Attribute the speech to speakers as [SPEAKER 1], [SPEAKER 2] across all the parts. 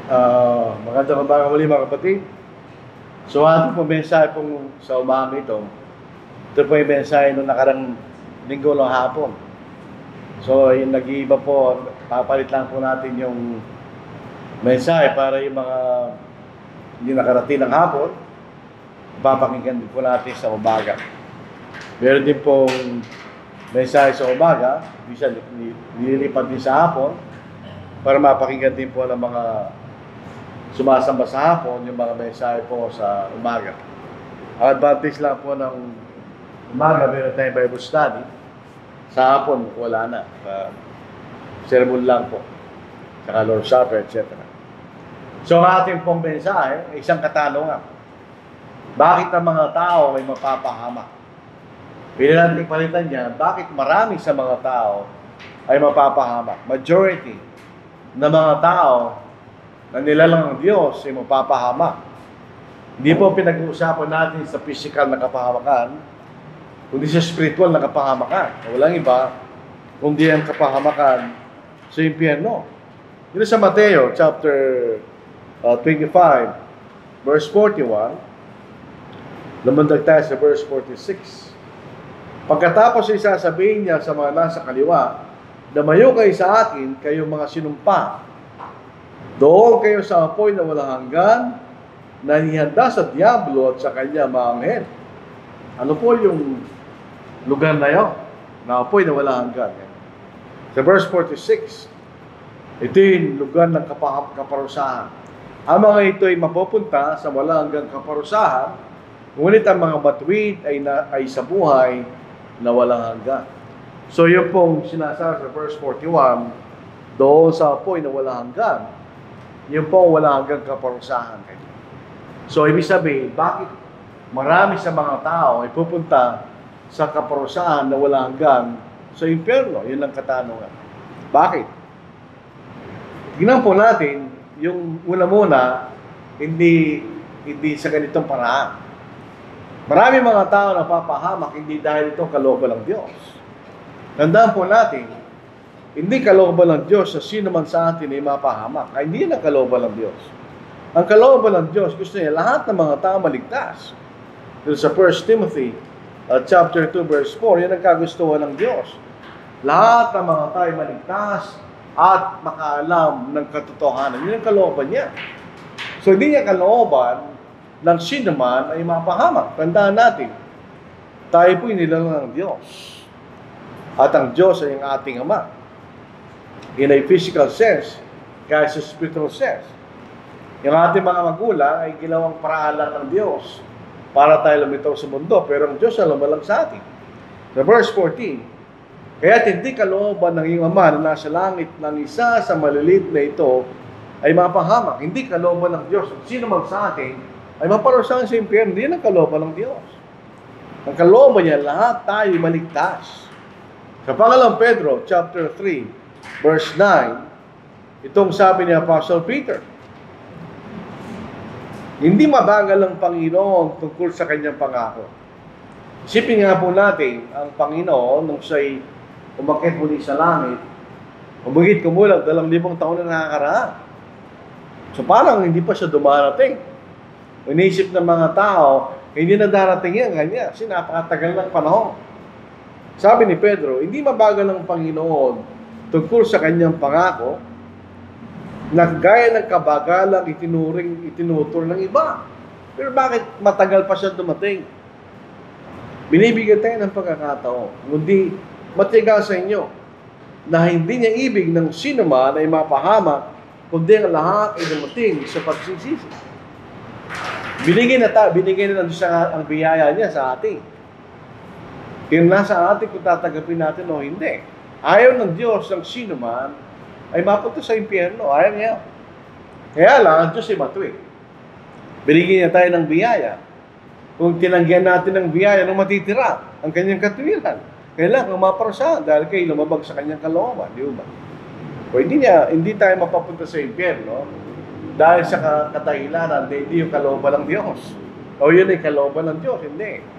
[SPEAKER 1] Magandang umaga muli mga kapatid. So ating po mensahe pong sa umaga ito po yung mensahe nung nakarang linggo ng hapon. So yung nag-iiba po, papalit lang po natin yung mensahe para yung mga hindi nakarating ng hapon, papakinggan din po natin sa umaga. Meron din pong mensahe sa umaga, bisa nililipat din sa hapon para mapakinggan din po ng mga sumasamba sa hapon yung mga mensahe po sa umaga. Ang advantage lang po ng umaga, meron tayong Bible study. Sa hapon, wala na. Sermon lang po. Saka Lord's Supper, etc. So, ang ating pong mensahe, isang katanungan. Bakit ang mga tao ay mapapahamak? Pwede natin palitan niya, bakit marami sa mga tao ay mapapahamak? Majority na mga tao na nilalang ng Diyos ay mapapahamak. Hindi po pinag-uusapan natin sa physical na kapahamakan, kundi sa spiritual na kapahamakan. Walang iba, kundi ang kapahamakan sa impyerno. Yun sa Mateo chapter 25, verse 41, lumundag tayo sa verse 46. Pagkatapos ay sasabihin niya sa mga nasa kaliwa, "Damayo kayo sa akin, kayong mga sinumpa. Doon kayo sa apoy na walang hanggan, na nihanda sa diablo at sa kanya mga anghel." Ano po yung lugar na yun? Na apoy na walang hanggan. Sa verse 46, ito yung lugar ng kaparusahan. Ang mga ito ay mapupunta sa walang hanggang kaparusahan, ngunit ang mga matuwid ay sa buhay na walang hanggan. So yung pong sinasabi sa verse 41, doon sa apoy na walang hanggan, yung pong wala hanggang kaparusahan. So, ibig sabihin, bakit marami sa mga tao ay pupunta sa kaparusahan na wala hanggan sa impyerno? Yun ang katanungan. Bakit? Tingnan po natin, yung una-muna, hindi sa ganitong paraan. Marami mga tao na papahamak, hindi dahil itong kalooban ng Diyos. Tandaan po natin, hindi kalooban ng Diyos sa sino man sa atin ay mapahamak. Ay, hindi na kalooban ng Diyos. Ang kalooban ng Diyos, gusto niya lahat ng mga tao maligtas. Dito sa 1 Timothy chapter 2 verse 4, yan ang kagustuhan ng Diyos. Lahat ng mga tao ay maligtas at makaalam ng katotohanan. Yan ang kalooban niya. So, hindi niya kalooban ng sino man ay mapahamak. Tandaan natin, tayo po'y nilalang ng Diyos. At ang Diyos ay ang ating Ama. In a physical sense, kaya sa spiritual sense. Yung ating mga magulang ay ginawang paraalan ng Diyos para tayo lumitaw sa mundo, pero ang Diyos ay lumalang sa atin. Sa verse 14, kaya't hindi kalooban ng iyong Ama na nasa langit ng isa sa maliliit na ito ay mapahamak. Hindi kalooban ng Diyos. Sino man sa atin ay maparusahan sa impyerno. Hindi ang kalooban ng Diyos. Ang kalooban niya, lahat tayo maligtas. Sa pangalang Pedro, chapter 3, verse 9, itong sabi ni Apostle Peter, hindi mabagal ang Panginoon tungkol sa kanyang pangako. Isipin nga po natin, ang Panginoon, nung siya'y umakyat muli sa langit, umigit kumulang 2,000 taon na nakakaraan. So parang hindi pa siya dumarating. Inisip ng mga tao, hindi na darating yan, ganyan. Kasi napakatagal ng panahon. Sabi ni Pedro, hindi mabagal ang Panginoon tungkol sa kanyang pangako, na gaya ng kabagalang itinutur ng iba. Pero bakit matagal pa siya dumating? Binibigyan tayo ng pagkakataon. Kundi matiga sa inyo na hindi niya ibig ng sino man ay mapahamak, kundi ang lahat ay dumating sa pagsisisi. Binigyan na ng Diyos ang biyaya niya sa atin. Kaya nasa atin kung tatanggapin natin o hindi. Ayaw ng Diyos ng sino man ay mapunta sa impyerno. Ayaw niya. Kaya lang, ang Diyos ay matuwid. Binigyan niya tayo ng biyaya. Kung tinanggihan natin ng biyaya, nung matitira ang kanyang katuwiran. Kailangan maparusahan dahil kayo lumabag sa kanyang kalooban. Di ba? O hindi tayo mapapunta sa impyerno dahil sa katahilanan, hindi yung kalooban ng Diyos. O yun ay kalooban ng Diyos. Hindi.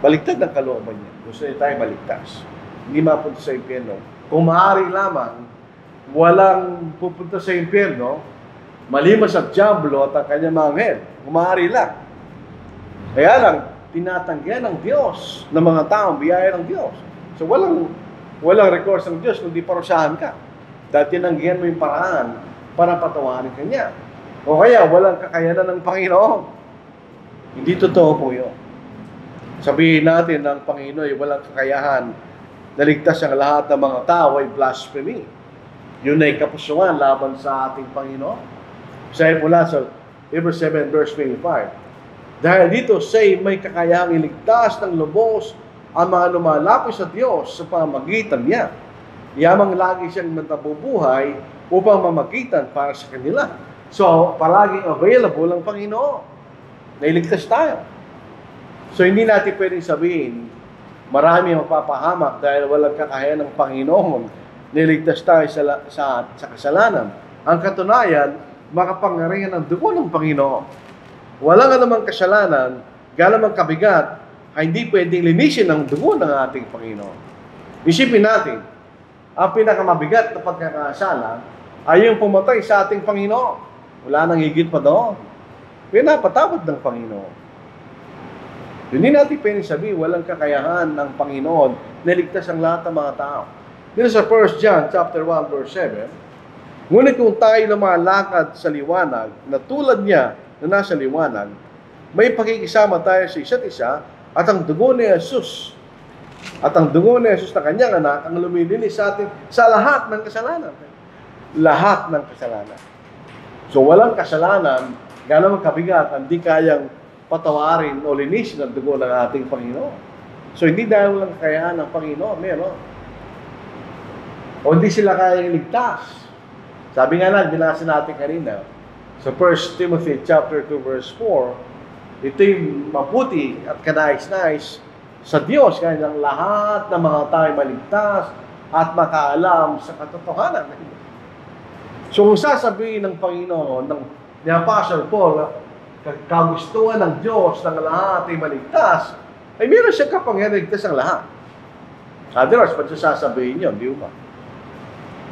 [SPEAKER 1] Baliktad ang kalooban niya. Gusto niya tayo baligtas. Hindi mapunta sa impyerno. Kung maaari lamang, walang pupunta sa impyerno, Malimas sa Diablo at ang kanyang mga anghel, kumari lang. Kaya lang, tinatanggihan ng Diyos ng mga taong biyaya ng Diyos. So walang recourse ng Diyos kundi parusahan ka. Dahil tinanggihan mo yung paraan para patawarin ka niya. O kaya walang kakayanan ng Panginoon. Hindi totoo po yun. Sabihin natin ng Panginoon ay walang kakayahan na ligtas ang lahat ng mga tao ay blasphemy. Yun ay kapusungan laban sa ating Panginoon. Sabi mula sa Hebrews 7 verse 25. Dahil dito say may kakayahang iligtas ng lubos ang mga lumalapit sa Diyos sa pamamagitan niya. Yamang lagi siyang nabubuhay upang mamagitan para sa kanila. So, palaging available ang Panginoon. Nailigtas tayo. So, hindi natin pwedeng sabihin, marami ang mapapahamak dahil walang kakayahan ng Panginoon. Nailigtas tayo sa kasalanan. Ang katunayan, makapangyarihan ng dugo ng Panginoon. Walang anumang kasalanan, galamang kabigat, ay hindi pwedeng linisin ng dugo ng ating Panginoon. Isipin natin, ang pinakamabigat na pagkakasala ay yung pumatay sa ating Panginoon. Wala nang higit pa doon. Pinapatawad ng Panginoon. Hindi natin pwedeng sabihin, walang kakayahan ng Panginoon na ligtas ang lahat ng mga tao. Dito sa 1 John chapter 1 verse 7, ngunit kung tayo lumalakad sa liwanag na tulad niya na nasa liwanag, may pakikisama tayo sa isa't isa at ang dugo ni Jesus na kanyang anak ang lumilinis sa atin sa lahat ng kasalanan. Lahat ng kasalanan. So walang kasalanan, gano'n kabigat, hindi kayang patawarin o linisin ang dugo ng ating Panginoon. So hindi dahil walang kayaan ng Panginoon, meron. O hindi sila kayang ligtas. Sabi nga lang, binasa natin kanina, sa 1 Timothy chapter 2 verse 4, ito yung mabuti at kanais-nais sa Diyos, kaya ng lahat ng mga tayo maligtas at makaalam sa katotohanan. So kung sasabihin ng Panginoon, ni Apostle Paul, kagustuhan ng Diyos ng lahat ay maligtas, ay meron siyang kapangyarihan ligtas ang lahat. Otherwise, ba't siya sasabihin yun? Di ba?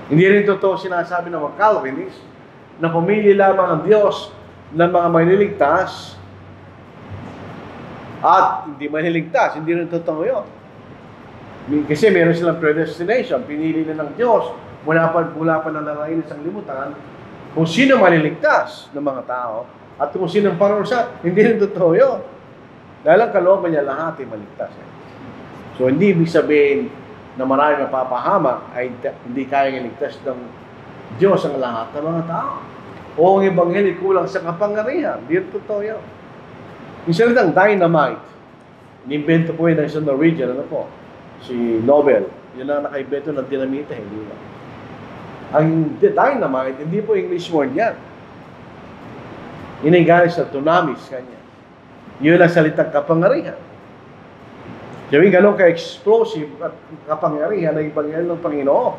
[SPEAKER 1] Hindi rin totoo sinasabi ng mga Calvinist na pumili lamang ang Diyos ng mga maliligtas at hindi maliligtas. Hindi rin totoo yun. Kasi meron silang predestination. Pinili na ng Diyos mula pa nananayin sa limutan kung sino maliligtas ng mga tao at kung sino parusa. Hindi rin totoo yun. Dahil ang kalooban niya lahat ay maligtas. So hindi ibig sabihin na marami mapapahamak ay hindi kayang iligtas ng Diyos ang lahat ng mga tao. O ang Ebanghelyo kulang sa kapangyarihan. Hindi rin totoo yun. Yung salitang dynamite, inimbento po yun ng isang Norwegian, si Nobel. Yun ang nakaibento ng dinamita, hindi ba? Ang dynamite, hindi po English word yan. Yun ang galing sa tunamis kanya. Yun ang salitang kapangyarihan. Yung ganun ka-explosive at kapangyarihan ng Ebanghelyo ng Panginoon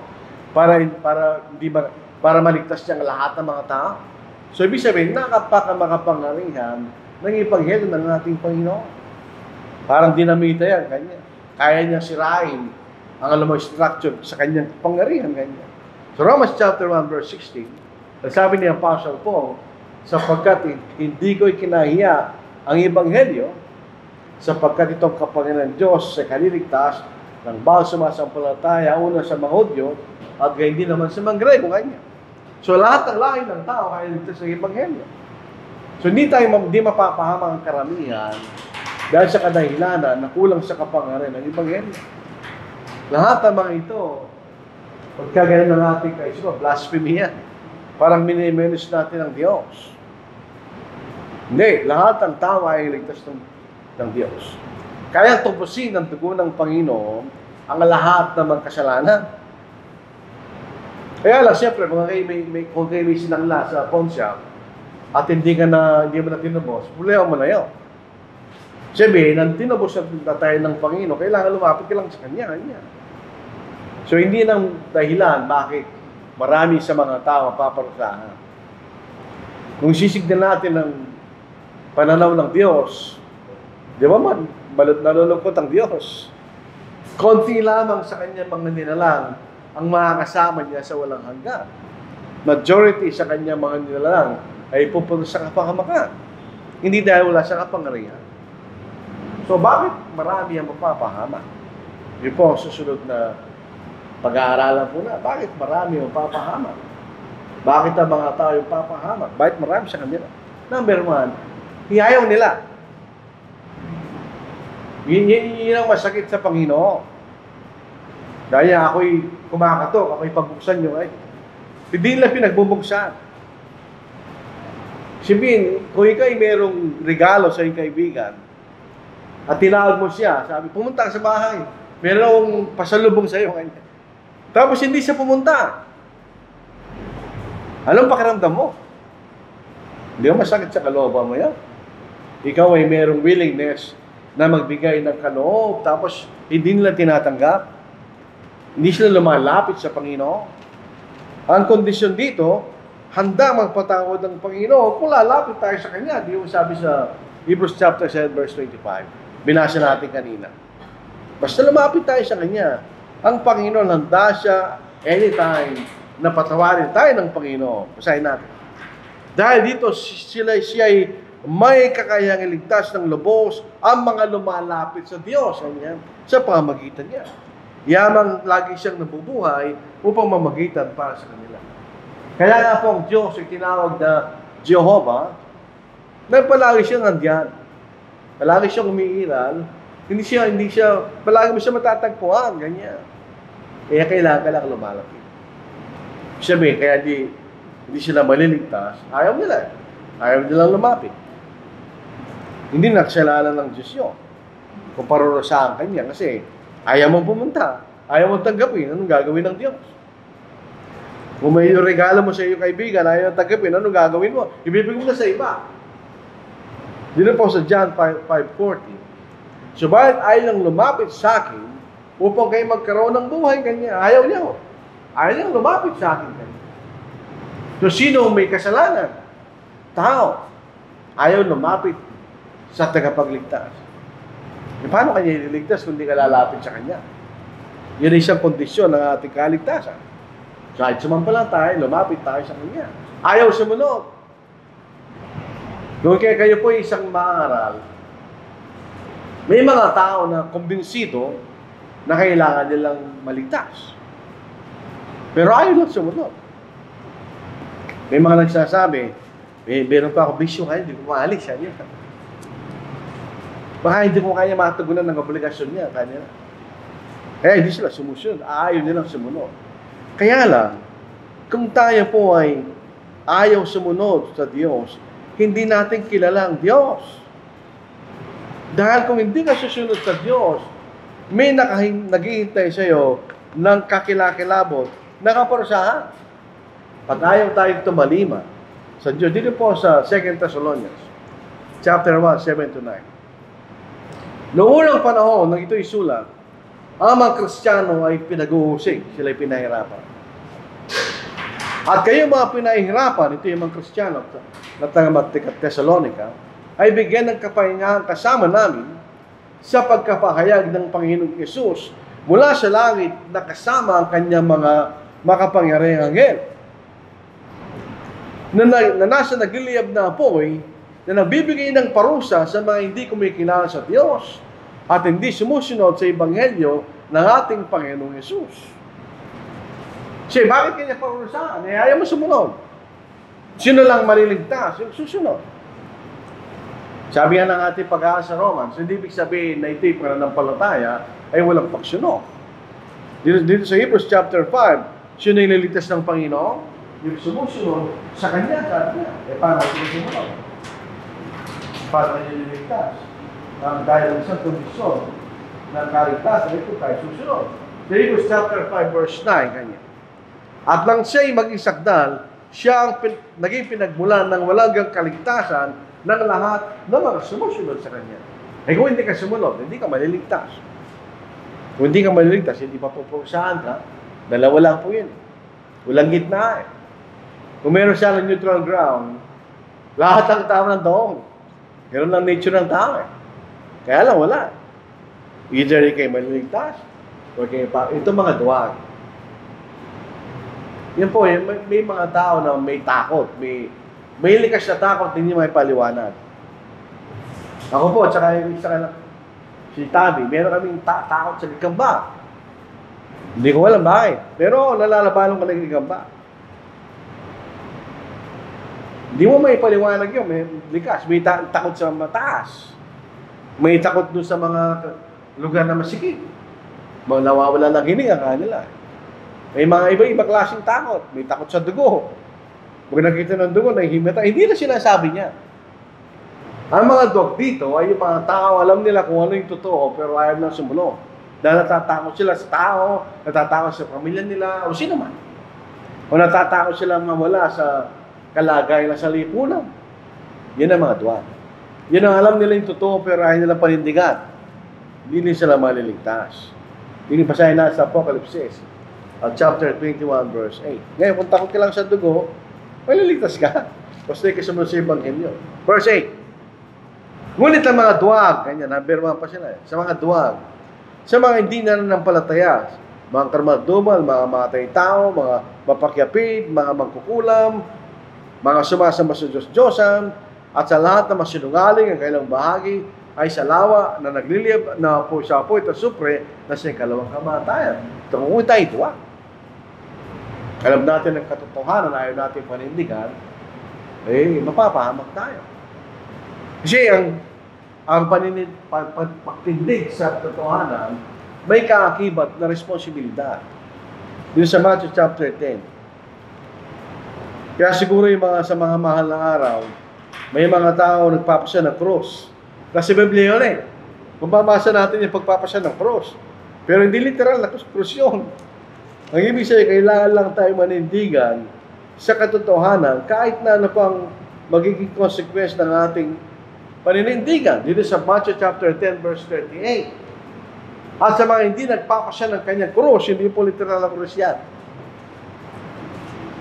[SPEAKER 1] para maligtas niya ang lahat ng mga tao. So, ibig sabihin, makapangyarihan ng Ebanghelyo ng ating Panginoon. Parang dinamita yan, kanya. Kaya niya sirain ang alamang structure sa kanyang kapangyarihan, kanya. So, Romans chapter 1 verse 16, sabi ni Apostle Paul, sapagkat hindi ko ikinahiya ang Ebanghelyo, sapagkat itong kapangyarihan ng Diyos sa kaliligtas ng bawat sumasampalataya, una sa mga Hudyo, at gayon din naman sa mga Grego, kanya. So, lahat ng lahi ng tao kaya ligtas ng Ebanghelyo. So, hindi mapapahamang ang karamihan dahil sa kadahilanan na kulang sa kapangyarihan ng Ebanghelyo. Lahat ng mga ito, pagka ganyan ng ating kaisip, blasphemy yan. Parang minimenos natin ang Diyos. Hindi, lahat ng tao ay ligtas ng Diyos. Kaya tubusin ng dugo ng Panginoon ang lahat ng mga kasalanan. Kaya lang, siyempre, kung kayo may sinangla sa pawn shop, at hindi mo na tinubos, problema mo na yun. Sabi, nang tinubos na tayo ng Panginoon, kailangan lumapit ka lang sa Kanya. So, hindi nang dahilan bakit marami sa mga tao paparusahan. Kung sisignan natin ng pananaw ng Diyos, di ba nalulungkot ang Diyos. Konti lamang sa Kanya mga nilalang ang makakasama niya sa walang hanggan. majority sa kanyang mga nilalang ay pupunta sa kapahamakan. Hindi dahil wala sa kapangyarihan. So, bakit marami ang mapapahamak? Yun po ang susunod na pag-aaralan po na. Bakit marami ang mapapahamak? Bakit ang mga tao yung papahamak? Bakit marami sa kanila? Number one, hiyayaw nila. Yun ang masakit sa Panginoon. Dahil ako'y kumakatok, ako'y pagbuksan nyo ay. Hindi nila pinagbubuksan. Sabihin, kung ikaw'y merong regalo sa iyong kaibigan, at tinawag mo siya, sabi, pumunta ka sa bahay. Merong pasalubong sa iyo. Tapos hindi siya pumunta. Anong pakiramdam mo? Hindi mo masakit sa kalooban mo yan. Ikaw ay merong willingness na magbigay ng kaloob, tapos hindi nila tinatanggap. Hindi sila lumalapit sa Panginoon. Ang kondisyon dito, handa magpatawad ng Panginoon kung lalapit tayo sa Kanya. Di mo sabi sa Hebrews chapter 7 verse 25. Binasa natin kanina. Basta lumapit tayo sa Kanya. Ang Panginoon handa siya anytime na patawarin tayo ng Panginoon. Basahin natin. Dahil dito siya ay may kakayahang iligtas ng lubos ang mga lumalapit sa Diyos. Ganyan, sa pamamagitan niya. Yamang lagi siyang nabubuhay upang mamagitan para sa kanila. Kaya nga po ang Diyos ay tinawag na Jehovah, na palagi siyang nandiyan. Palagi siyang umiiral. Hindi siya, palagi mo siya matatagpuan. Ganyan. Kaya kailangan ka lang lumalapit. Sabi, kaya hindi sila maliligtas. Ayaw nila. Ayaw nilang lumapit. Hindi nakasalanan ng Diyos yun. Kung parurusahan kanya. Kasi ayaw mong pumunta. Ayaw mong tanggapin. Anong gagawin ng Diyos? Kung may regalo mo sa iyo kaibigan, ayaw mong tanggapin. Anong gagawin mo? Ibibigay mo na sa iba. Dito po sa John 5:40. Subalit ayaw nang lumapit sa akin upang kayo magkaroon ng buhay kanya. Ayaw niya ho. Ayaw niyang lumapit sa akin kanya. So sino may kasalanan? Tao. Ayaw lumapit sa tagapagligtas. E paano kanya ililigtas kung di ka lalapit sa kanya? Yan ay isang kondisyon ng ating kaligtasan. Kahit sumampalang tayo, lumapit tayo sa kanya. Ayaw sumunod. Kung kaya kayo po isang maaral, may mga tao na kumbinsido na kailangan nilang maligtas. Pero ayaw lang sumunod. May mga nagsasabi, meron pa ako bisyo kaya, hindi ko maalis. Baka hindi mo kaya matugunan ng obligasyon niya. Kaya hindi sila sumusunod. Ayaw nilang sumunod. Kaya lang, kung tayo po ay ayaw sumunod sa Diyos, hindi natin kilala ang Diyos. Dahil kung hindi ka susunod sa Diyos, may naghihintay sa iyo ng kakilakilabot na kaparusahan. Pag ayaw tayong tumalima sa Diyos, dito po sa 2 Thessalonians, chapter 1, 7-9. Noong unang panahon, nang ito'y sulat, ang mga Kristiyano ay pinag-uhusig, sila ay pinahirapan. At kayo mga pinahihirapan, ito yung mga Kristiyano na taga-Thessalonica, ay bigyan ng kapahingahan kasama namin sa pagkapahayag ng Panginoong Yesus mula sa langit na kasama ang kanyang mga makapangyarihang anghel. Na nasa nagliliyab na apoy na nagbibigay ng parusa sa mga hindi kumikilala sa Diyos at hindi sumusunod sa Ebanghelyo ng ating Panginoong Yesus. Kasi bakit kanya parusahan? Ayaw mo sumunod. Sino lang maliligtas? Yung susunod. Sabi nga ng ating pag-aaral sa Romans, hindi ibig sabihin na ito'y pananampalataya ay walang pagsunod. Dito sa Hebrews chapter 5, sino yung niligtas ng Panginoon? Yung sumusunod sa Kanya, sabi niya. Paano sumusunod? Paano kanya niligtas? Dahil ang isang kondisyon ng kaligtasan, ito tayo susunod. Sa Hebrews chapter 5 verse 9, kanya. At lang siya'y maging sakdal, siya ang naging pinagmulan ng walang kaligtasan ng lahat ng mga sumusunod sa Kanya. Eh kung hindi ka sumunod, hindi ka maliligtas. Kung hindi ka maliligtas, hindi pa pupusahan ka. Dalawa lang po yun. Walang gitna eh. Kung meron siya ng neutral ground, lahat ang tao ng doon. Meron lang nature ng tao eh. Kaya lang wala. Either kayo maliligtas, o kayo pa, ito mga duwag. Yun po, may mga tao na may takot, may likas na takot, hindi may paliwanag. Ako po, tsaka yung isa si Tabi, meron kaming takot sa gagamba. Hindi ko alam bakit. Pero nalalabanan ko ng gagamba. Hindi mo may paliwanag yun, may likas. May takot sa mataas. May takot doon sa mga lugar na masikip. Nawawala ng hininga kanila. May mga iba-iba klaseng takot. May takot sa dugo. Pag nakita ng dugo, nahihimata. Hindi na sinasabi niya. Ang mga dog dito ay yung mga tao, alam nila kung ano yung totoo, pero ayaw na sumunod. Dahil natatakot sila sa tao, natatakot sa pamilya nila, o sino man. O natatakot sila mawala sa kalagayan na sa lipunan. Yan ang mga dog. Yan ang alam nila yung totoo, pero ayaw nila panindigan. Hindi sila maliligtas. Hindi basahin na sa Apocalypse chapter 21, verse 8. Ngayon, kung takot ka lang sa dugo, maliligtas ka. Basta ka sumunod sa Ebanghelyo. Verse 8. Ngunit ang mga duwag, ganyan, number 1 pa sila, sa mga duwag, sa mga hindi nananampalataya, mga karmaldumal, mga matay tao, mga mapakyapid, mga magkukulam, mga sumasamba sa Diyos-Diyosan, at sa lahat na masinungaling ang kailang bahagi, ay sa lawa na nagliliyab na po siya po ito supre na sa ikalawang kamatayan. Ito kung tayo duwag. Alam natin ang katotohanan, ayaw natin panindigan, mapapahamak tayo. Kasi ang pagtindig sa katotohanan, may kaakibat na responsibilidad. Dito sa Matthew chapter 10. Kaya siguro sa mga mahal na araw, may mga tao nagpapasya ng cross. Kasi Biblia yun eh. Kung babasa natin yung pagpapasya ng cross. Pero hindi literal na cross yun. Ang ibig sabihin, kailangan lang tayo manindigan sa katotohanan kahit na ano pang magiging consequence ng ating paninindigan. Dito sa Matthew chapter 10 verse 38. At sa mga hindi nagpapasya ng kanyang cross, hindi po literal na cross yan.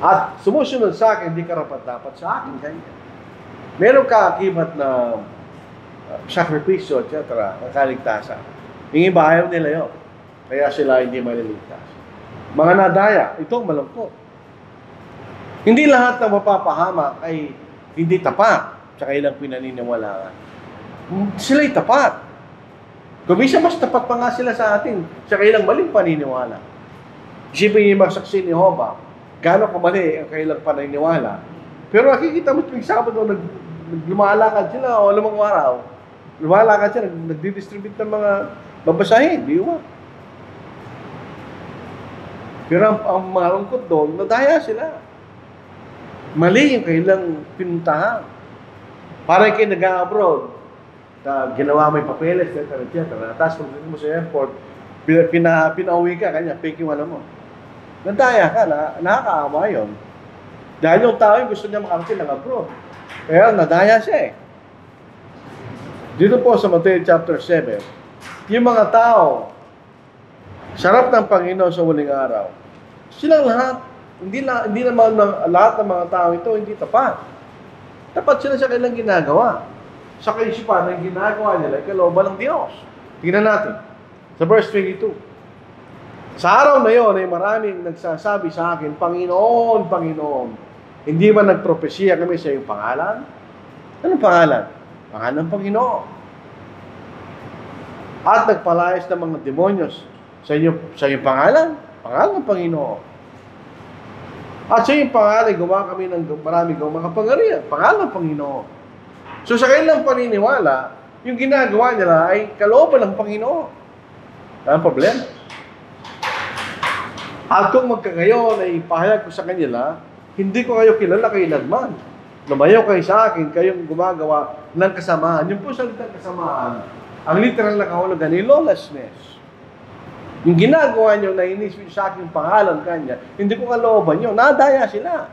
[SPEAKER 1] At sumusunod sa akin, hindi karapat-dapat sa akin. Kanya. Meron kaakibat na sakripisyo, etc. ng kaligtasan. Yung iba ayaw nila yun. Kaya sila hindi maliligtas. Mga nadaya, itong malungkot. Hindi lahat ng mapapahamak ay hindi tapat sa kailang pinaniniwalaan. Sila'y tapat. Kumisa mas tapat pa nga sila sa atin sa kailang maling paniniwala. Isipin niyo yung mga saksi ni Jehovah, gano'ng kamali ang kailang paniniwala. Pero nakikita mo tuwing Sabado, lumalakad sila o lamang araw, lumalakad sila, nagdidistribute ng mga babasahin, di ba? Pero ang malungkot doon, nadaya sila. Mali yung kailang pinuntahan. Parang kayo nag-abroad, ginawa mo yung papeles, etc. Tapos pagdating mo sa airport, pinauwi ka, kanya, fake yung mo. Nadaya ka, nakakaawa yun. Dahil yung tao yung gusto niya makarating ng abroad. Kaya nadaya siya eh. Dito po sa Matthew chapter 7, yung mga tao, sarap ng Panginoon sa huling araw, silang lahat, hindi naman lahat ng mga tao ito, hindi tapat. Tapat sila sa kanilang ginagawa. Sa kaisipan ng ginagawa nila, kalooban ng Diyos. Tingnan natin. Sa verse 22. Sa araw na yon ay maraming nagsasabi sa akin, Panginoon, Panginoon, hindi ba nagpropesiya kami sa iyong pangalan? Anong pangalan? Pangalan ng Panginoon. At nagpalayas ng mga demonyos sa iyong pangalan? Pangalan ng Panginoon. At sa iyong pangalan, gumawa kami ng maraming mga pangarihan. Pangalan ng Panginoon. So sa kanilang paniniwala, yung ginagawa nila ay kalooban ng Panginoon. Ang problema. At kung magkagayon ay ipahayag ko sa kanila, hindi ko kayo kilala kailanman. Lumayo kayo sa akin, kayong gumagawa ng kasamaan. Yung po salitang kasamaan, ang literal na kahulugan ay lawlessness. Yung ginagawa nyo na inisip sa aking pangalan kanya, hindi ko kalooban nyo, nadaya sila.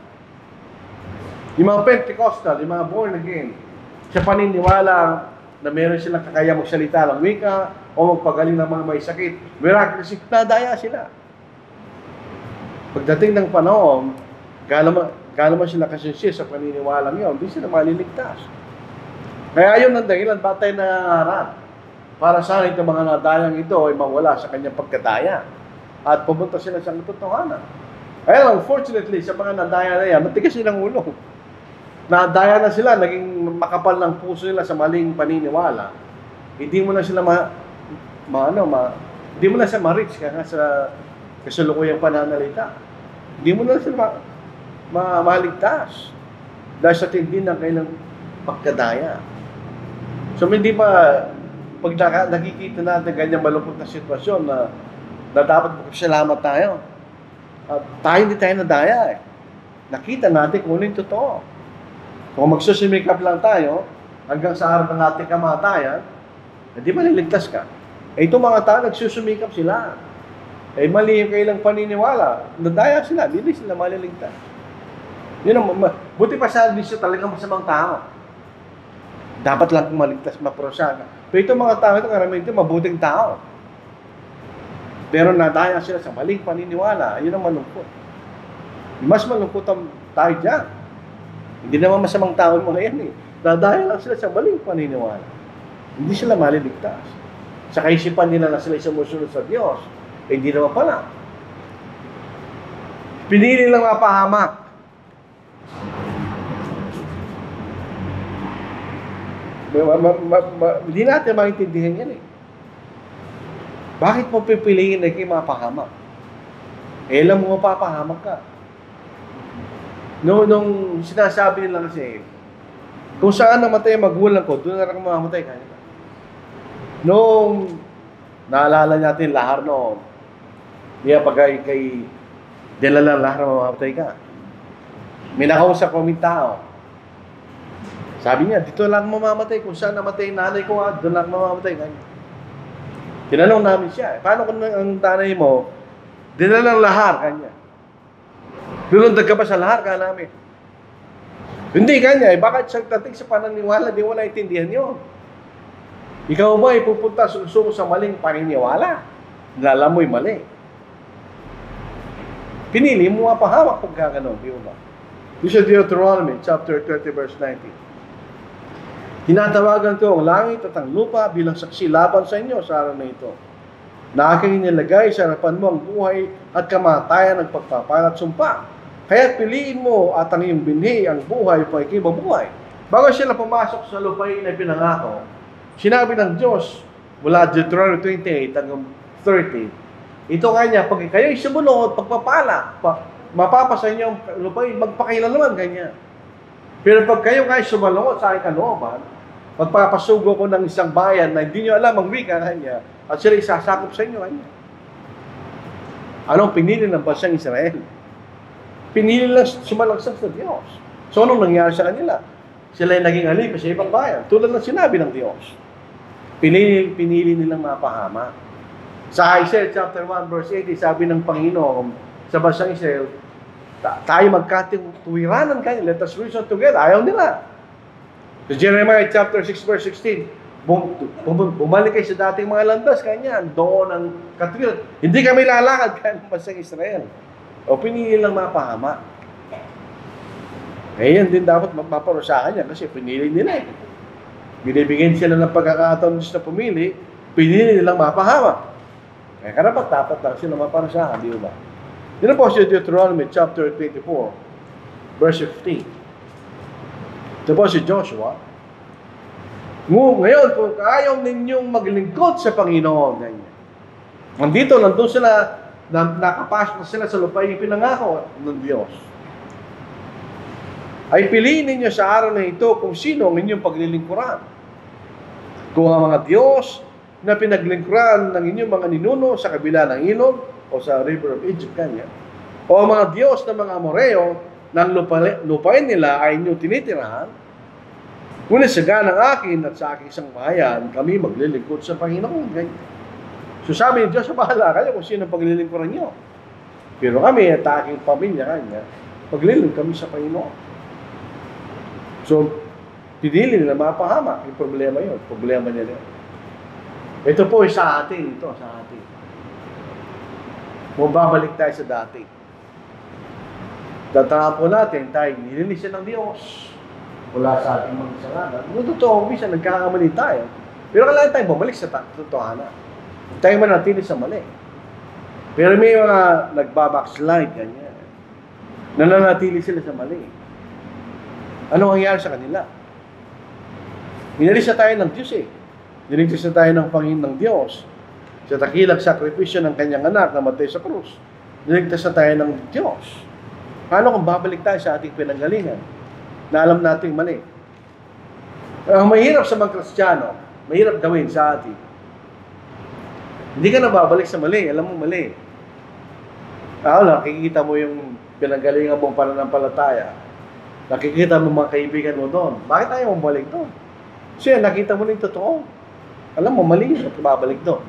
[SPEAKER 1] Yung mga Pentecostal, yung mga born again, sa paniniwala na meron silang kakaya magsalita ng wika o magpagaling ng mga may sakit, miraculously, nadaya sila. Pagdating ng panahon, galaman sila kasinsya sa paniniwala nyo, hindi sila maliligtas. Kaya yun ang dahilan, batay na harap. Para sana itong mga nadayang ito ay mawala sa kanyang pagkadaya. At pumunta sila sa katotohanan. Kaya lang, unfortunately, sa mga nadaya na yan, matigas silang ulo. Nadaya na sila, naging makapal ng puso nila sa maling paniniwala. Hindi mo na sila hindi mo na siya ma-reach kaya sa kasalukuyang pananalita. Hindi mo na sila maligtas dahil sa tindi ng kailang pagkadaya. So hindi ba pag nakikita natin ganyang malungkot na sitwasyon na dapat magpasalamat tayo. Tayo hindi tayo nadaya eh. Nakita natin kung ano yung totoo. Kung magsusumikap lang tayo hanggang sa araw ng ating kamatayan, hindi maliligtas ka. Eh itong mga tao nagsusumikap sila. Eh mali yung kailang paniniwala. Nadaya sila, hindi sila maliligtas. Yun ang, buti pa sa siya talagang masamang tao. Dapat lang kung maligtas, maprosa. Pero itong mga tao ito, karamihan ito, mabuting tao. Pero nadaya sila sa maling paniniwala. Yun ang malungkot. Mas malungkot tayo dyan. Hindi naman masamang tao yung mga yan eh. Nadaya lang sila sa maling paniniwala. Hindi sila maliligtas. Sa kaisipan nila na sila sumusunod sa Diyos, eh hindi naman pala. Pinili lang mapahamak. Hindi natin maintindihan yan eh. Bakit mo pipiliin na kayo mapahamak? Eh, alam mo mapapahamak ka. Nung sinasabi nila kasi, kung saan namatay ang magulang ko, doon na lang mamamatay ka. Nung naalala natin lahar noon, niya pag kay dalalang lahar mamamatay ka. May nakausap kaming tao. Sabi niya, dito lang mamamatay. Kung saan namatay nanay ko, doon lang mamamatay ka. Tinanong namin siya, paano kung ang tanay mo, dinalang lahar kanya? Lulundag ka ba sa lahar ka namin? Hindi kanya, bakit siya tating sa pananiwala, di wala intindihan yun. Ikaw ba ipupunta susunod sa maling paniniwala? Lala mo'y mali. Pinili mo mapahamak pagka gano'n, di ba? This is Deuteronomy chapter 30 verse 19. Tinatawagan ko ang langit at ang lupa bilang saksi laban sa inyo sa araw na ito. Na aking nilagay sa harapan mo ang buhay at kamatayan ng pagpapala at sumpa. Kaya piliin mo at ang iyong binhi ang buhay upang ikay mabuhay. Bago sila pumasok sa lupain na pinangako, sinabi ng Diyos mula Deuteronomy 28 hanggang 30, ito kanya, pag kayo'y sumunod, pagpapala, mapapasa inyo ang lupain, magpakailan naman kanya. Pero pag kayo sumalungot sa aking kalooban, magpapasugo ko ng isang bayan na hindi nyo alam ang wika kanya at sila isasakop sa inyo kanya. Anong pinili ng bansang Israel? Pinili lang sumalagsak sa Diyos. So anong nangyari sa kanila? Sila ay naging alipin sa ibang bayan. Tulad ng sinabi ng Diyos. Pinili nilang mapahama. Sa Isaiah chapter 1 verse 80, sabi ng Panginoon sa bansang Israel, tayo magkatuwiranan kayo. Let us reason together. Ayaw nila. Sa Jeremiah chapter 6 verse 16, bumalik kayo sa dating mga landas, kanya, doon ang katuwiran. Hindi kami lalakad kaya ng bansang Israel. O pinili lang mapahama. Eh yan din dapat mapaparusahan niya kasi pinili nila eh. Binibigyan sila ng pagkakataon na pumili, pinili nilang mapahama. Kaya karapat dapat lang sila maparusahan, di ba? Yun po si Deuteronomy chapter 24 verse 15. Ito po si Joshua. Ngayon, kung ayaw ninyong maglingkod sa Panginoon, nandun sila, nakapasok na sila sa lupain pinangako ng Diyos. Ay piliin ninyo sa araw na ito kung sino ang inyong paglilingkuran. Kung ang mga Diyos na pinaglingkuran ng inyong mga ninuno sa kabila ng ilog o sa river of Egypt kanya, o ang mga Diyos ng mga Amoreo ng lupain nila ay inyong tinitirahan, ngunit sa ganang akin at sa aking isang bayan, kami maglilingkod sa Panginoon. So sabi ni Diyos, bahala kayo kung sino paglilingkuran nyo. Pero kami at aking pamilya kanya, maglilingkod kami sa Panginoon. So, pinili nila mapahama. Yung problema yun. Problema nila yun. Ito po sa atin. Ito sa atin. Kung babalik tayo sa dati. Tataka po natin, tayo nilinisan ng Diyos. Wala sa ating mga kasalanan. Kung totoo, minsan nagkakamali tayo. Pero kailangan tayo bumalik sa totohanan. Tayo manatili sa mali. Pero may mga nagbabackslide, ganyan. nananatili sila sa mali. Ano ang nangyari sa kanila? Inalis na tayo ng Diyos eh. Niligtas na tayo ng Panginoon ng Diyos. Sa dakilang sakripisyo ng kanyang anak na matay sa krus. Niligtas na tayo ng Diyos. Paano kung babalik tayo sa ating pinanggalingan na alam nating mali? Ang mahirap sa mga Kristiyano, mahirap gawin sa atin. Hindi ka na babalik sa mali. Alam mo mali. Nakikita mo yung pinanggalingan mong pananampalataya. Nakikita mo mga kaibigan mo doon. Bakit tayo mabalik doon? Kasi nakita mo na yung totoo. Alam mo, mali yun at babalik doon.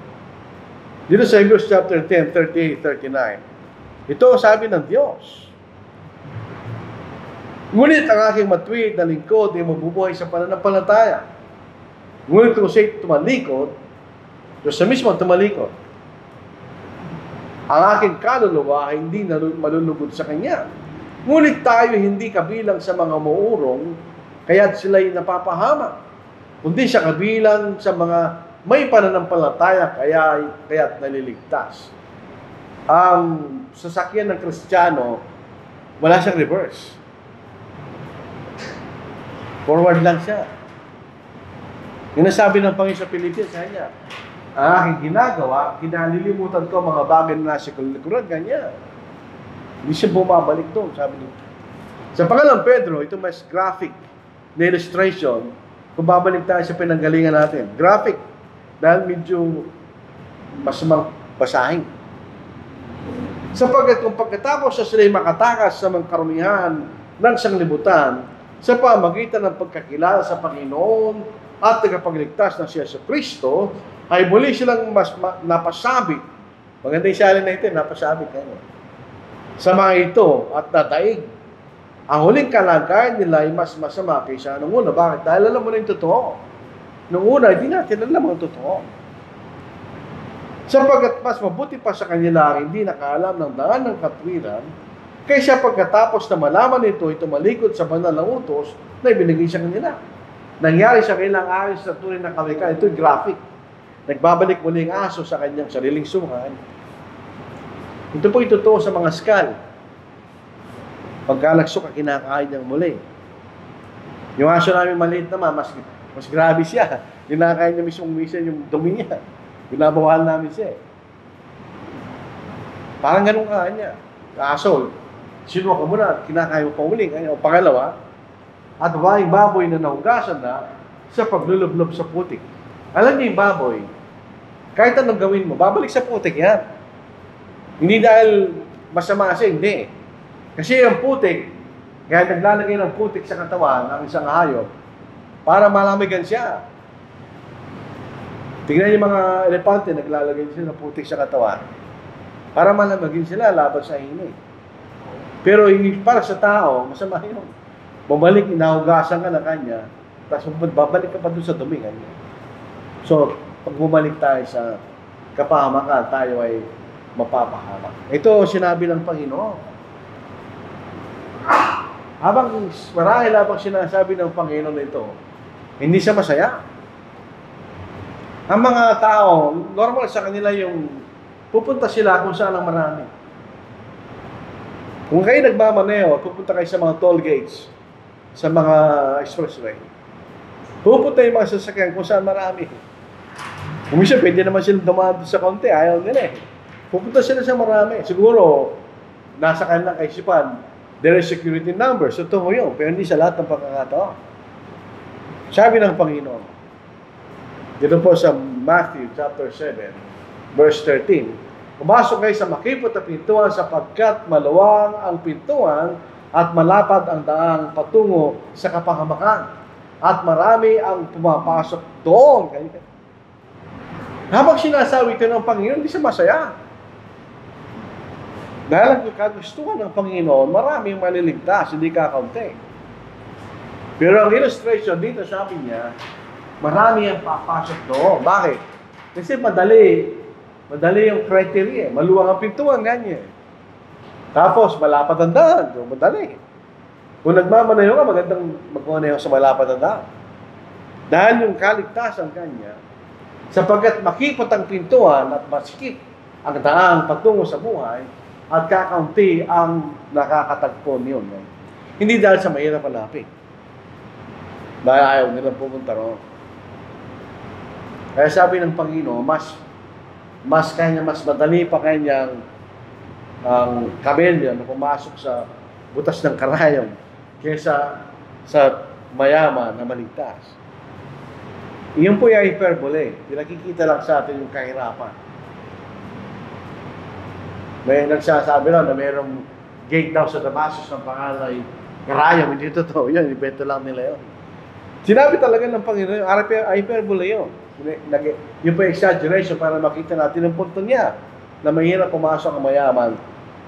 [SPEAKER 1] Dito sa Hebrews chapter 10, 38, 39. Ito sabi ng Diyos. Ngunit ang aking matuwid na lingkod ay mabubuhay sa pananampalataya. Ngunit kung siya'y tumalikod, sa mismo tumalikod, ang aking kaluluwa ay hindi malulugod sa Kanya. Ngunit tayo hindi kabilang sa mga mauurong, kaya't sila'y napapahamak. Kundi siya kabilang sa mga may pananampalataya, kaya't naliligtas. Ang sasakyan ng Kristiyano, wala siyang reverse. Forward lang siya. Yung nasabi ng Panginoon sa Pilipinas, sa kanya, ang aking ginagawa, kinalilimutan ko mga bagay na nasa kulikuran, ganyan. Hindi siya bumabalik doon, sabi niya. Sa pangalang Pedro, ito mas graphic na illustration kung babalik tayo sa pinanggalingan natin. Graphic, dahil medyo masamang basahin. Sapagkat kung pagkatapos sa sila'y makatakas sa mga karumihan ng sanglibutan, sa pamagitan ng pagkakilala sa Panginoon at tagapagligtas na si Jesucristo, ay muli silang napasabit. Maganda yung salin na ito, napasabit kayo. Sa mga ito at nataig. Ang huling kalagayan nila ay mas masama kaysa nung una. Bakit? Dahil alam mo na yung totoo. Nung una, hindi natin alam ang totoo. Sapagkat mas mabuti pa sa kanila hindi nakaalam ng daan ng katwiran, kaysa pagkatapos na malaman nito, ito malikod sa banal na utos na ibinigay sa kanila. Nangyari sa kanilang ayos sa tunay na kawikaan. Ito'y graphic. Nagbabalik muli ang aso sa kanyang sariling suhan. Ito po totoo sa mga skal. Pagkalagsok, kinakain niyang muli. Yung aso namin maliit naman, mas grabe siya. Kinakain niya mismong minsan yung dumi niya. Binabawal namin siya. Parang ganun ka niya. Aso, sinuha ka muna, kinakain mo pa uli. O pangalawa, at yung baboy na nahugasan na sa paglulublob sa putik. Alam niyo yung baboy, kahit anong gawin mo, babalik sa putik yan. Hindi dahil masama siya, hindi. Kasi yung putik, kaya naglalagay ng putik sa katawan ng isang hayop para malamigan siya. Tingnan yung mga elepante, naglalagay sila ng putik sa katawan para malamigin sila laban sa init. Pero para sa tao, masama yun. Bumalik, inahugasan ka na kanya, tapos babalik ka pa doon sa dumi kanya. So, pag bumalik tayo sa kapahamakan, tayo ay mapapahamak. Ito sinabi ng Panginoon. Marahil habang sinasabi ng Panginoon ito, hindi siya masaya. Ang mga tao, normal sa kanila yung pupunta sila kung saan ang marami. Kung kayo nagmamaneho, pupunta kayo sa mga toll gates, sa mga expressway. Pupunta yung mga sasakyan kung saan marami. Kung minsan, pwede naman silang dumaan sa kaunti, ayaw nila eh. Pupunta sila sa marami. Siguro, nasa kanilang kaisipan, there is security number. So, ito mo yun. Pero hindi sa lahat ng pagkakataon. Sabi ng Panginoon, dito po sa Matthew chapter 7, verse 13, pumasok kayo sa makipot na pintuan sapagkat maluwang ang pintuan at malapad ang daang patungo sa kapahamakan. At marami ang pumapasok doon. Habang sinasabi ito ng Panginoon, hindi siya masaya. Dahil ang kagustuhan ng Panginoon, marami yung maliligtas, hindi kakaunti. Pero ang illustration dito, sabi niya, marami ang papasok doon. Bakit? Kasi madali yung criteria. Maluwang ang pintuan, ganyan. Tapos, malapad ang daan. So, madali. Kung nagmamaneho ka, magandang magmamaneho sa malapad ang daan. Dahil yung kaligtasan kanya, sapagkat makipot ang pintuan at masikip ang daang patungo sa buhay, at kakaunti ang nakakatagpo niyon. Hindi dahil sa mahirap hanapin. Dahil ayaw nilang pumunta roon. Kaya sabi ng Panginoon, mas madali pa kanyang ang kabelyo na pumasok sa butas ng karayon kaysa sa mayaman na maligtas. Iyon po yung hyperbole. Pinakikita lang sa atin yung kahirapan. May nagsasabi lang na mayroong gate daw sa Damascus ng pangalan ay karayon. Hindi totoo yun. Ibento lang nila yun. Sinabi talaga ng Panginoon, hyperbole yun. Yung po exaggeration para makita natin ang punto niya na mahirap pumasok ang mayaman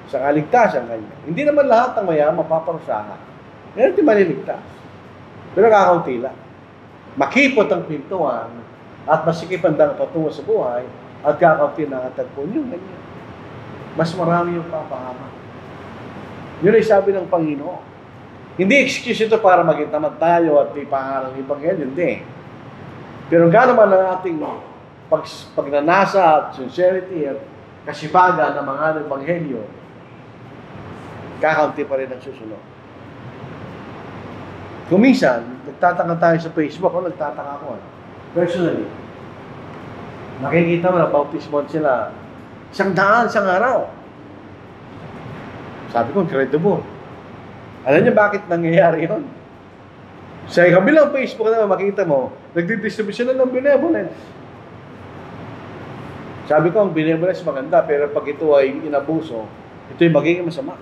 [SPEAKER 1] sa kaligtasan kanya. Hindi naman lahat ng mayaman paparusahan. Meron din maliligtas. Pero kakaunti lang. Makipot ang pintuan at masikip ang dang patungo sa buhay at kakaunti na atagpo yun. Ganyan. Mas marami yung papahamak. Yun ay sabi ng Panginoon. Hindi excuse ito para maging tamad tayo at ipangaral ng Ebanghelyo. Hindi. Pero gano'n man ang ating pagnanasa at sincerity at kasibagan ng mga Ebanghelyo, kakaunti pa rin ang susunod. Kung minsan, nagtataka tayo sa Facebook, o nagtataka ako, personally, nakikita mo na bautismon sila, 100 isang araw. Sabi ko, incredible. Alam niyo bakit nangyayari yun? Sa kabilang Facebook naman, makita mo, nagdidistribute sila ng benevolence. Sabi ko, ang benevolence maganda, pero pag ito ay inabuso, ito ay magiging masama.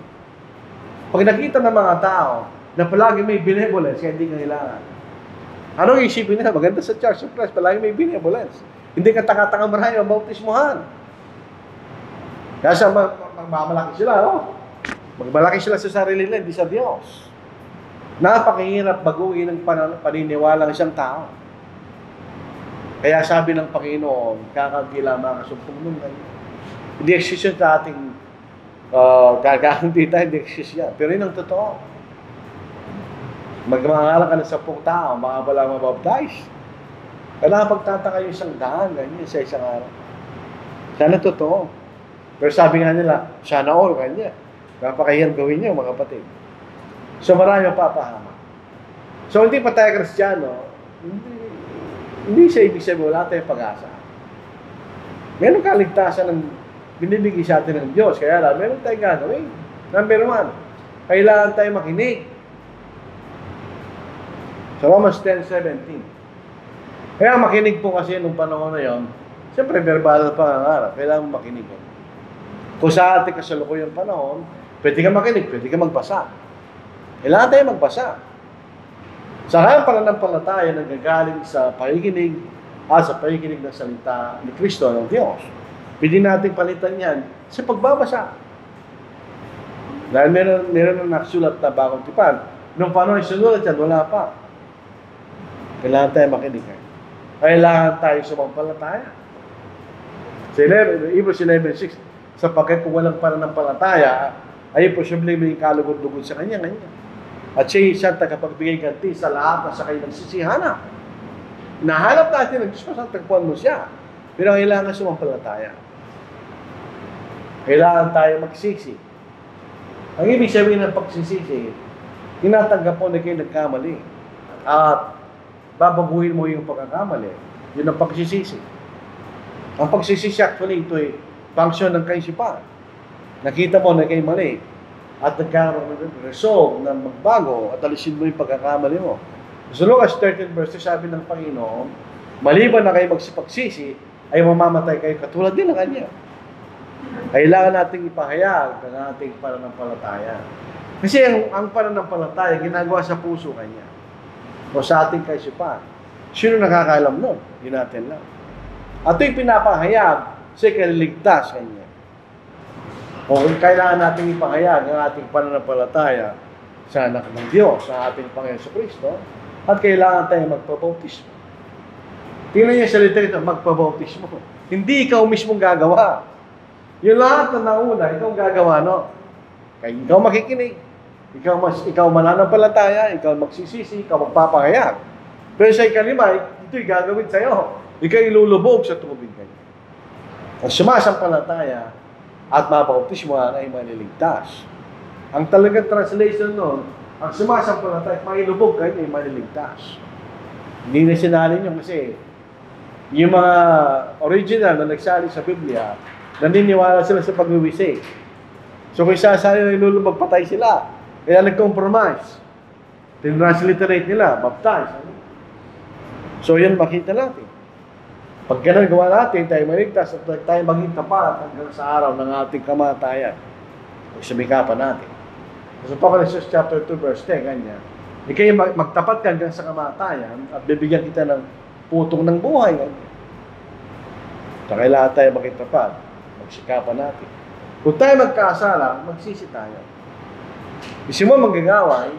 [SPEAKER 1] Pag nakita ng mga tao na palagi may benevolence, kaya hindi kailangan. Anong isipin nila? Maganda sa Church of Christ, palagi may benevolence. Hindi ka taka-taka marami ang bautismuhan. Kaya sa magmamalaki sila, magmalaki sila sa sarili nila, hindi sa Diyos. Napakahirap baguhin ang paniniwala ng isang tao. Kaya sabi ng Panginoon, kakagila mga kasumpong nun. Hindi excuse sa ating kakakunti tayo, hindi excuse yan. Pero yun ang totoo. Magmangalan ka ng 10 tao, mga pala mabaptize. Kailangan pagtataka yung 100, ganyan, sa isang araw. Sana totoo. Pero sabi nga nila, sana all, ganyan. Napakahirap gawin niyo, mga kapatid. So marami ang papahama. So hindi pa tayo Kristiyano, hindi siya ibig sabihin, wala tayong pag-asa. Meron kaligtasan ng binibigay sa atin ng Diyos. Kaya lang, meron tayong gagawin. Number 1, kailangan tayo makinig. Sa Romans 10:17. Kaya makinig po kasi nung panahon na yon, siyempre verbal pa ang harap, kailangan makinig. Kung sa ating kasalukuyang panahon, pwede ka makinig, pwede ka magbasa. Kailangan tayo magbasa. Sa kayang pananampalataya na gagaling sa pakikinig at sa pakikinig ng salita ni Kristo ng Diyos. Pwede natin palitan yan sa pagbabasa. Dahil meron na nakasulat na bagong tipan. Nung panahon sinulat yan, wala pa. Kailangan tayo makinig. Kailangan tayo sumampalataya. Sa Hebrews 11:6, sapagkat kung walang pananampalataya, ay posibleng may kalugod-lugod sa kanya. At siya'y tagapagbigay ganti sa lahat na sa kanyang sisihana. Nahanap natin ng Diyos, tagpuan mo siya. Pero kailangan sumampalataya. Kailangan tayo magsisi. Ang ibig sabihin ng pagsisisi, tinatanggap mo na kayo nagkamali. At babaguhin mo yung pagkakamali. Yun ang pagsisisi. Ang pagsisisi actually, ito ay function ng kaisipan. Nakita mo na kayo mali. At nagkaroon ng resolve na magbago at alisin mo yung pagkakamali mo. Sa Lucas 13:2, sabi ng Panginoon, maliban na kayo magsipagsisi, ay mamamatay kayo katulad din ng Kanya. Kailangan nating ipahayag ang ating pananampalataya. Kasi ang pananampalataya, ginagawa sa puso Kanya. O sa ating kaisipan. Sino nakakaalam nun? Hindi natin lang. At ito'y pinapahayag sa kaliligtas Kanya. O kailangan natin ipahayag ang ating pananampalataya sa anak ng Diyos, sa ating Panginoon Kristo, at kailangan tayo magpabautismo. Tingnan niyo sa salita ito, magpabautismo. Hindi ikaw mismong gagawa. Yung lahat na nauna, ikaw gagawa, no? Kaya ikaw makikinig. Ikaw mananampalataya, ikaw magsisisi, ikaw magpapahayag. Pero sa ikalima, ito'y gagawin sa'yo. Ikaw ilulubog sa tubig kayo. Ang sumasampalataya, at mabautismuhan ay maliligtas. Ang talagang translation nun, ang sumasampalataya at makilubog kayo ay maliligtas. Hindi na sinalin yun kasi yung mga original na nagsali sa Biblia, naniniwala sila sa pagwiwisik. So kung sasali na ilulubog, patay sila. Kaya nag-compromise. Tinransliterate nila, baptize. So yan makita natin. Pag ganun gawa natin, tayo maligtas at tayo maging tapat hanggang sa araw ng ating kamatayan. Pag sumikapan natin. Sa Apocalypse chapter 2 verse 10, ganyan. Ikay magtapat ka hanggang sa kamatayan at bibigyan kita ng putong ng buhay. Ganyan. So kailangan tayo maging tapat. Magsikapan natin. Kung tayo magkasala, magsisi tayo. Kasi mo manggagaway,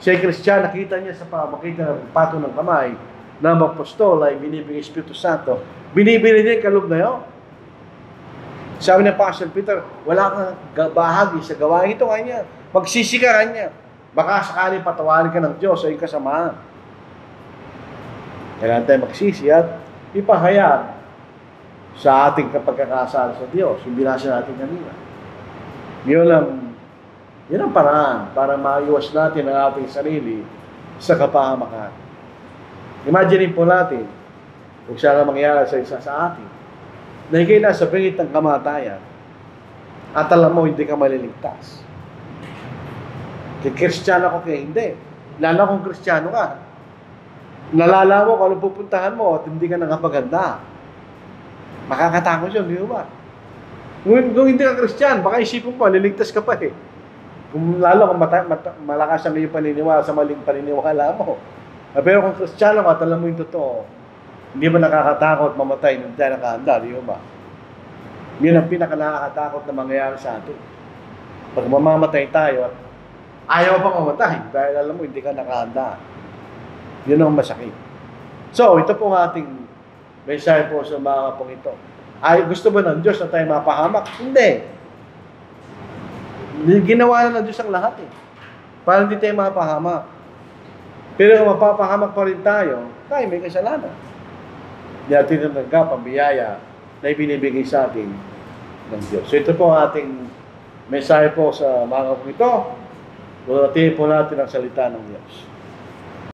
[SPEAKER 1] siya Kristiyan, nakita niya sa pamagitan ng pato ng kamay na apostol ay binibigay Espiritu Santo, binibili niya yung kaloob na yun. Sabi ng Apostle Peter, wala kang bahagi sa gawain ito kanya. Magsisi ka kanya. Baka sakaling patawarin ka ng Diyos sa iyong kasamaan. Kailangan tayo magsisi at ipahayag sa ating kapagkakasala sa Diyos. Yung binasa natin kanina. Yun ang paraan para maiwas natin ang ating sarili sa kapahamakan. Imagine po natin kung sana mangyari sa isa sa atin na ikay nasa bingit ng kamatayan at alam mo hindi ka maliligtas. Kaya Kristiyano ko kaya hindi. Lalo kung Kristiyano ka. Nalala mo kung anong pupuntahan mo at hindi ka nakapaganda. Makakatakot yun, di ba? Kung hindi ka Kristiyano, baka isipin mo, liligtas ka pa eh. Kung lalo kung malakas ang iyong paniniwala sa maling paniniwala mo. Pero kung Kristiyano ka, alam mo yung totoo, hindi mo nakakatakot mamatay nung tayo nakahanda, di ba? Yun ang pinaka-nakakatakot na mangyayari sa atin. Pag mamamatay tayo at ayaw pa mamatay dahil alam mo hindi ka nakahanda. Yun ang masakit. So, ito po ang ating mensahe po sa mga pong ito. Ay, gusto ba ng Diyos na tayo mapahamak? Hindi. Ginawa na ng Diyos ang lahat eh. Para hindi tayo mapahamak. Pero kung mapapahamak pa rin tayo may kasalanan. Hindi natin natanggap ang biyaya na ibinibigay sa atin ng Diyos. So ito po ang ating mensahe po sa mga kapong ito. Lunatiin po natin ang salita ng Diyos.